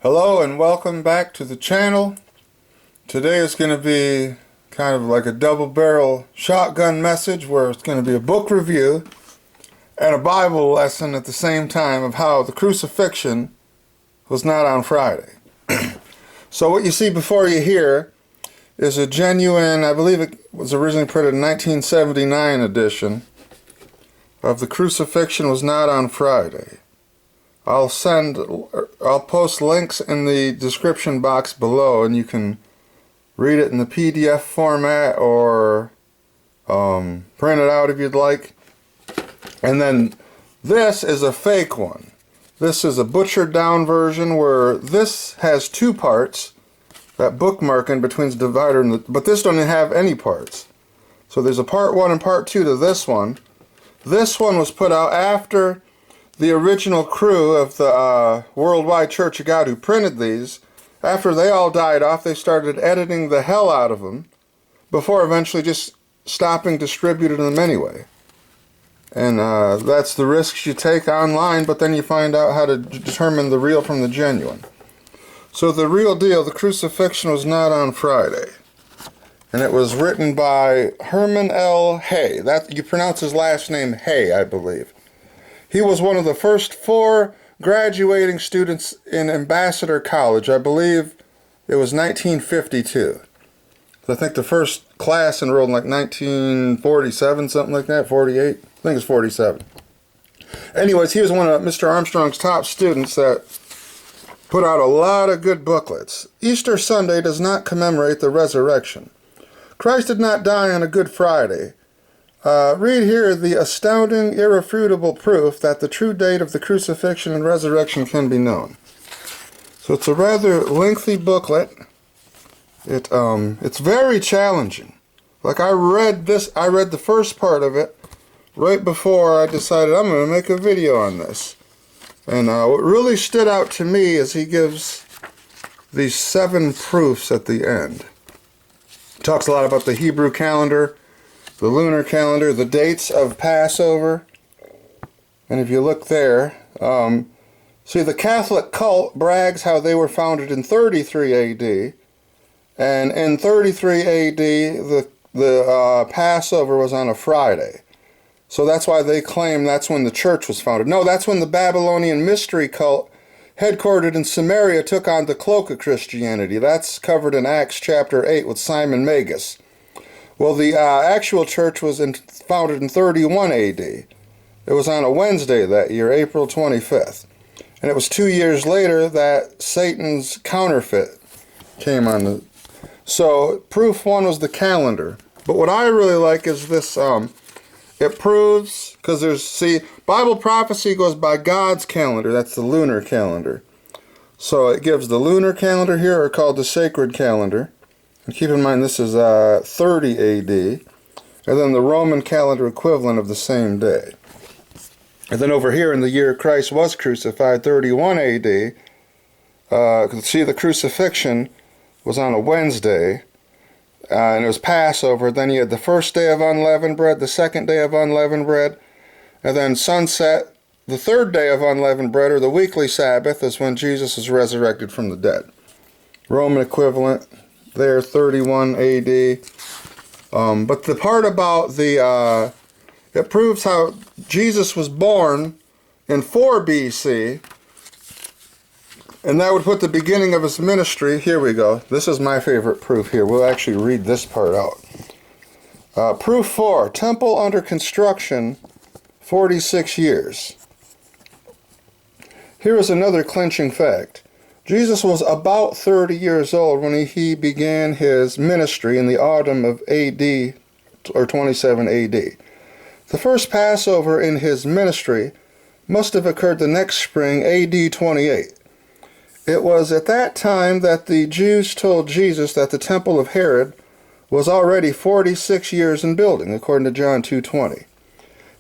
Hello and welcome back to the channel. Today is going to be kind of like a double barrel shotgun message where it's going to be a book review and a Bible lesson at the same time of how the crucifixion was not on Friday. So what you see before you here is a genuine, I believe it was originally printed in 1979 edition of The Crucifixion Was Not on Friday. I'll post links in the description box below, and you can read it in the PDF format or print it out if you'd like. And then this is a fake one. This is a butchered down version where this has two parts. That bookmark in between the divider and the, but this doesn't have any parts. So there's a part 1 and part 2 to this one. This one was put out after the original crew of the Worldwide Church of God who printed these. After they all died off, they started editing the hell out of them before eventually just stopping distributing them anyway. And that's the risks you take online, but then you find out how to determine the real from the genuine. So the real deal, the crucifixion was not on Friday. And it was written by Herman L. Hay. That, you pronounce his last name Hay, I believe. He was one of the first 4 graduating students in Ambassador College. I believe it was 1952. I think the first class enrolled in like 1947, something like that, 48. I think it's 47. Anyways, he was one of Mr. Armstrong's top students that put out a lot of good booklets. Easter Sunday does not commemorate the resurrection. Christ did not die on a Good Friday. Read here the astounding, irrefutable proof that the true date of the crucifixion and resurrection can be known. So it's a rather lengthy booklet. It's very challenging. Like I read the first part of it right before I decided I'm going to make a video on this. And what really stood out to me is he gives these 7 proofs at the end. He talks a lot about the Hebrew calendar, the lunar calendar, the dates of Passover. And if you look there, see the Catholic cult brags how they were founded in 33 AD. And in 33 AD, the Passover was on a Friday. So that's why they claim that's when the church was founded. No, that's when the Babylonian mystery cult, headquartered in Samaria, took on the cloak of Christianity. That's covered in Acts chapter 8 with Simon Magus. Well, the actual church was founded in 31 AD. It was on a Wednesday that year, April 25th. And it was 2 years later that Satan's counterfeit came on. So proof 1 was the calendar. But what I really like is this, it proves, because Bible prophecy goes by God's calendar. That's the lunar calendar. So it gives the lunar calendar here, or called the sacred calendar. And keep in mind this is 30 AD. And then the Roman calendar equivalent of the same day. And then over here in the year Christ was crucified, 31 AD, see the crucifixion was on a Wednesday. And it was Passover. Then you had the first day of unleavened bread, the second day of unleavened bread, and then sunset, the third day of unleavened bread, or the weekly Sabbath, is when Jesus is resurrected from the dead. Roman equivalent there, 31 AD. But the part about it proves how Jesus was born in 4 BC, and that would put the beginning of his ministry. Here we go. This is my favorite proof here. We'll actually read this part out. Proof 4, temple under construction, 46 years. Here is another clinching fact. Jesus was about 30 years old when he began his ministry in the autumn of AD, or 27 AD. The first Passover in his ministry must have occurred the next spring, AD 28. It was at that time that the Jews told Jesus that the temple of Herod was already 46 years in building, according to John 2:20.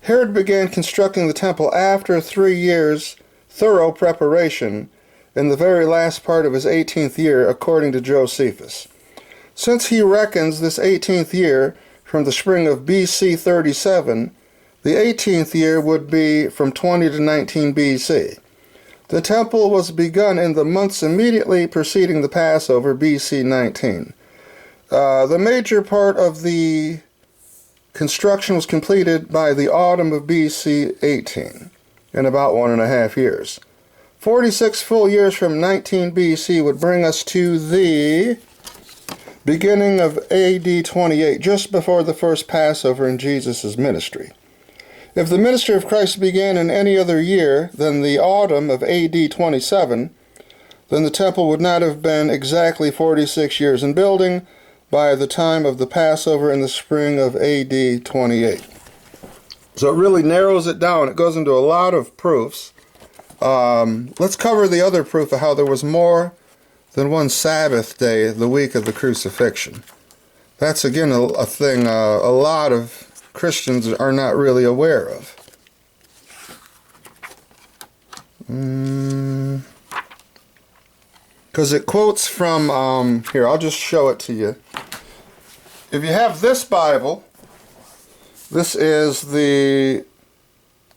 Herod began constructing the temple after 3 years' thorough preparation in the very last part of his 18th year, according to Josephus. Since he reckons this 18th year from the spring of BC 37, the 18th year would be from 20 to 19 BC. The temple was begun in the months immediately preceding the Passover, BC 19. The major part of the construction was completed by the autumn of BC 18, in about 1.5 years. 46 full years from 19 BC would bring us to the beginning of AD 28, just before the first Passover in Jesus' ministry. If the ministry of Christ began in any other year than the autumn of AD 27, then the temple would not have been exactly 46 years in building by the time of the Passover in the spring of AD 28. So it really narrows it down. It goes into a lot of proofs. Let's cover the other proof of how there was more than one Sabbath day the week of the crucifixion. That's again a thing a lot of Christians are not really aware of. Because it quotes from, here, I'll just show it to you. If you have this Bible, this is the,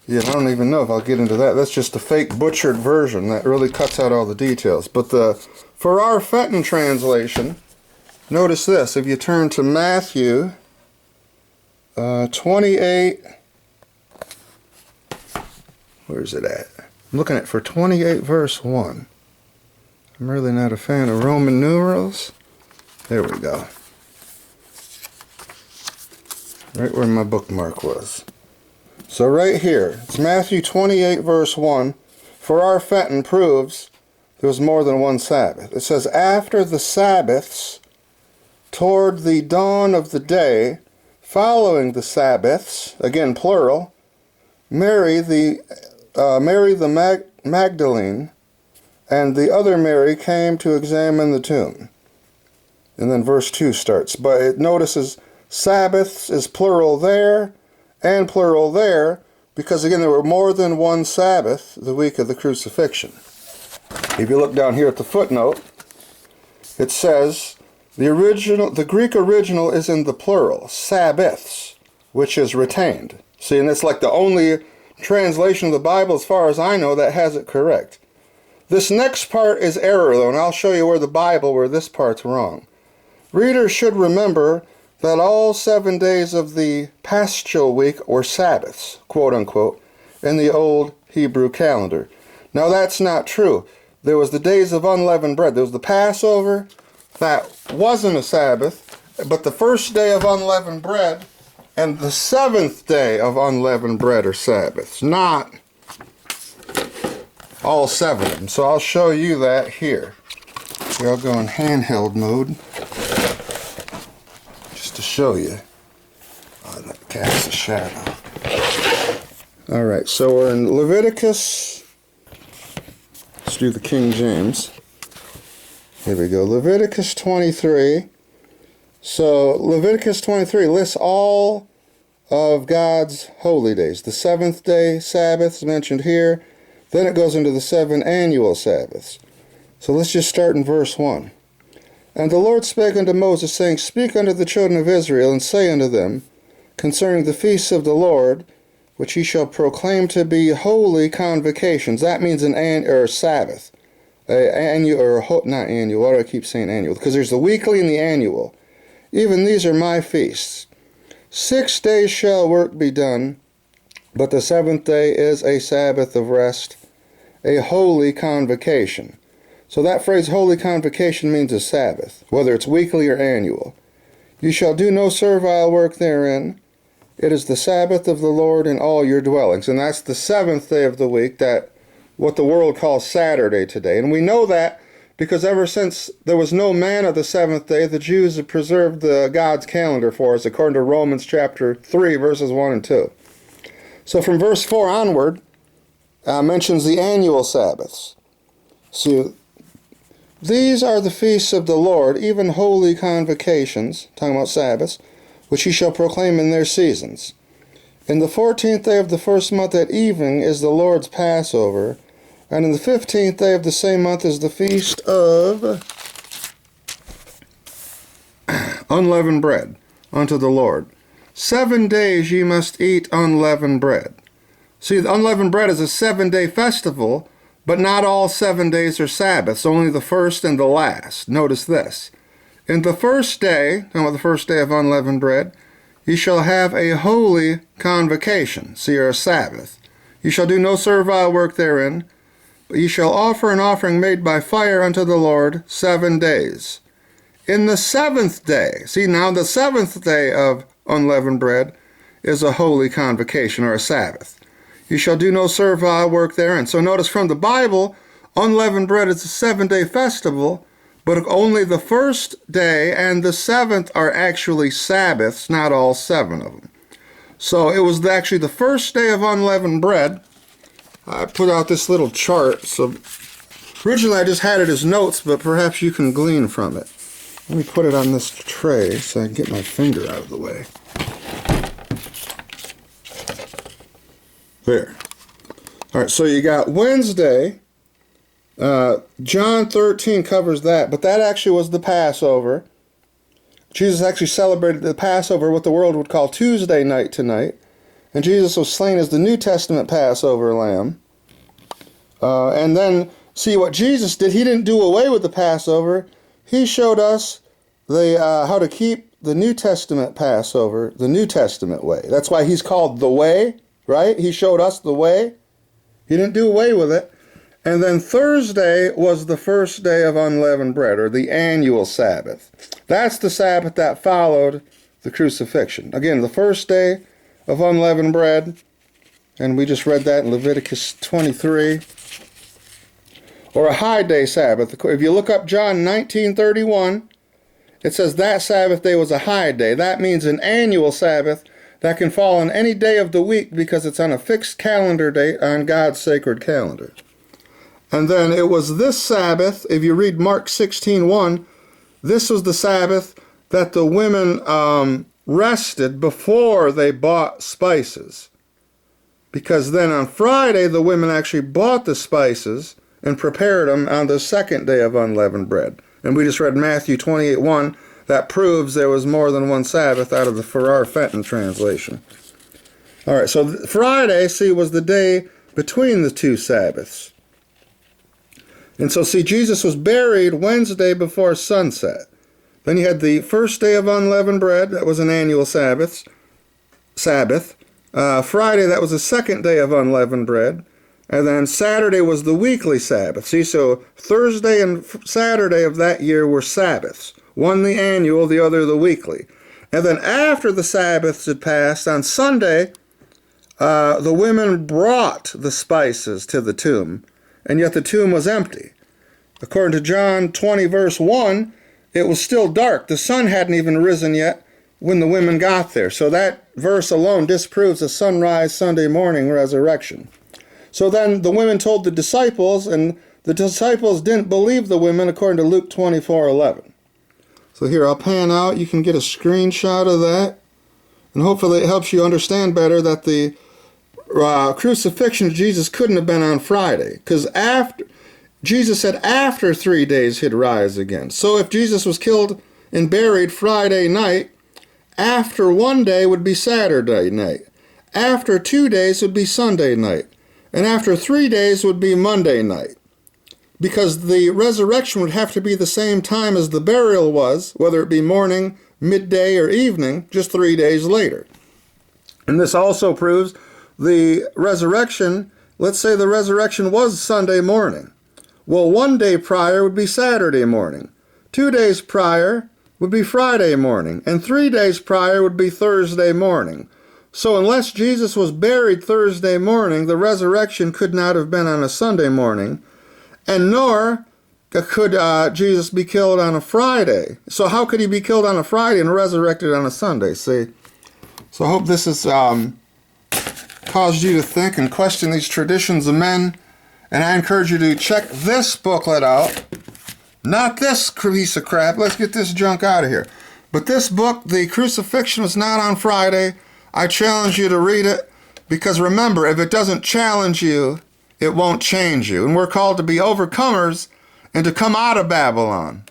I don't even know if I'll get into that. That's just a fake butchered version that really cuts out all the details. But the Farrar Fenton translation, notice this. If you turn to Matthew 28, where's it at? I'm looking at for 28 verse 1. I'm really not a fan of Roman numerals. There we go. Right where my bookmark was. So right here, it's Matthew 28 verse 1. Farrar Fenton proves there was more than one Sabbath. It says, after the Sabbaths, toward the dawn of the day, following the Sabbaths, again plural, Mary the Magdalene and the other Mary came to examine the tomb. And then verse 2 starts. But it notices Sabbaths is plural there and plural there because, again, there were more than one Sabbath the week of the crucifixion. If you look down here at the footnote, it says, the Greek original is in the plural, Sabbaths, which is retained. See, and it's like the only translation of the Bible, as far as I know, that has it correct. This next part is error, though, and I'll show you where this part's wrong. Readers should remember that all 7 days of the Paschal week were Sabbaths, quote-unquote, in the old Hebrew calendar. Now, that's not true. There was the days of unleavened bread. There was the Passover. That wasn't a Sabbath, but the first day of unleavened bread and the 7th day of unleavened bread are Sabbaths, not all 7 of them. So I'll show you that here. Here, I'll go in handheld mode just to show you. Oh, that casts a shadow. Alright, so we're in Leviticus. Let's do the King James. Here we go, Leviticus 23. So Leviticus 23 lists all of God's holy days. The 7th day Sabbaths mentioned here. Then it goes into the 7 annual Sabbaths. So let's just start in verse 1. And the Lord spake unto Moses, saying, speak unto the children of Israel, and say unto them, concerning the feasts of the Lord, which ye shall proclaim to be holy convocations. That means an Sabbath. Annual, or not annual, why do I keep saying annual? Because there's the weekly and the annual. Even these are my feasts. 6 days shall work be done, but the 7th day is a Sabbath of rest, a holy convocation. So that phrase, holy convocation, means a Sabbath, whether it's weekly or annual. You shall do no servile work therein. It is the Sabbath of the Lord in all your dwellings. And that's the 7th day of the week, that what the world calls Saturday today. And we know that because ever since there was no manna the 7th day, the Jews have preserved God's calendar for us, according to Romans chapter 3, verses 1 and 2. So from verse 4 onward, mentions the annual Sabbaths. So these are the feasts of the Lord, even holy convocations, talking about Sabbaths, which ye shall proclaim in their seasons. In the 14th day of the first month at evening is the Lord's Passover, and in the 15th day of the same month is the feast of unleavened bread unto the Lord. 7 days ye must eat unleavened bread. See, the unleavened bread is a 7-day festival, But not all 7 days are Sabbaths, only the first and the last. Notice this. In the first day, talking about the first day of unleavened bread, ye shall have a holy convocation, see, or a Sabbath. Ye shall do no servile work therein, but ye shall offer an offering made by fire unto the Lord 7 days. In the 7th day, see now the 7th day of unleavened bread is a holy convocation or a Sabbath. You shall do no servile work therein. So notice from the Bible, unleavened bread is a 7-day festival, but only the first day and the 7th are actually Sabbaths, not all 7 of them. So it was actually the first day of unleavened bread. I put out this little chart. So originally I just had it as notes, but perhaps you can glean from it. Let me put it on this tray so I can get my finger out of the way. There. All right, so you got Wednesday. John 13 covers that, but that actually was the Passover. Jesus actually celebrated the Passover, what the world would call Tuesday night tonight. And Jesus was slain as the New Testament Passover lamb. And then, see what Jesus did. He didn't do away with the Passover. He showed us how to keep the New Testament Passover the New Testament way. That's why he's called the way, right? He showed us the way. He didn't do away with it. And then Thursday was the first day of unleavened bread, or the annual Sabbath. That's the Sabbath that followed the crucifixion. Again, the first day of unleavened bread, and we just read that in Leviticus 23. Or a high day Sabbath. If you look up John 19:31, it says that Sabbath day was a high day. That means an annual Sabbath that can fall on any day of the week because it's on a fixed calendar date on God's sacred calendar. And then it was this Sabbath, if you read Mark 16:1, this was the Sabbath that the women rested before they bought spices. Because then on Friday, the women actually bought the spices and prepared them on the second day of unleavened bread. And we just read Matthew 28:1. That proves there was more than one Sabbath out of the Farrar Fenton translation. All right, so Friday, see, was the day between the two Sabbaths. And so, see, Jesus was buried Wednesday before sunset. Then you had the first day of unleavened bread. That was an annual Sabbath. Friday, that was the second day of unleavened bread. And then Saturday was the weekly Sabbath. See, so Thursday and Saturday of that year were Sabbaths. One the annual, the other the weekly. And then after the Sabbaths had passed, on Sunday, the women brought the spices to the tomb, and yet the tomb was empty. According to John 20, verse 1, it was still dark. The sun hadn't even risen yet when the women got there. So that verse alone disproves a sunrise Sunday morning resurrection. So then the women told the disciples, and the disciples didn't believe the women, according to Luke 24:11. So here, I'll pan out. You can get a screenshot of that. And hopefully it helps you understand better that the crucifixion of Jesus couldn't have been on Friday. Because Jesus said after 3 days he'd rise again. So if Jesus was killed and buried Friday night, after 1 day would be Saturday night. After 2 days would be Sunday night. And after 3 days would be Monday night. Because the resurrection would have to be the same time as the burial was, whether it be morning, midday, or evening, just 3 days later. And this also proves the resurrection, let's say the resurrection was Sunday morning. Well, 1 day prior would be Saturday morning. 2 days prior would be Friday morning. And 3 days prior would be Thursday morning. So unless Jesus was buried Thursday morning, the resurrection could not have been on a Sunday morning. And nor could Jesus be killed on a Friday. So how could he be killed on a Friday and resurrected on a Sunday? See? So I hope this has caused you to think and question these traditions of men. And I encourage you to check this booklet out. Not this piece of crap. Let's get this junk out of here. But this book, The Crucifixion Was Not on Friday, I challenge you to read it. Because remember, if it doesn't challenge you, it won't change you. And we're called to be overcomers and to come out of Babylon.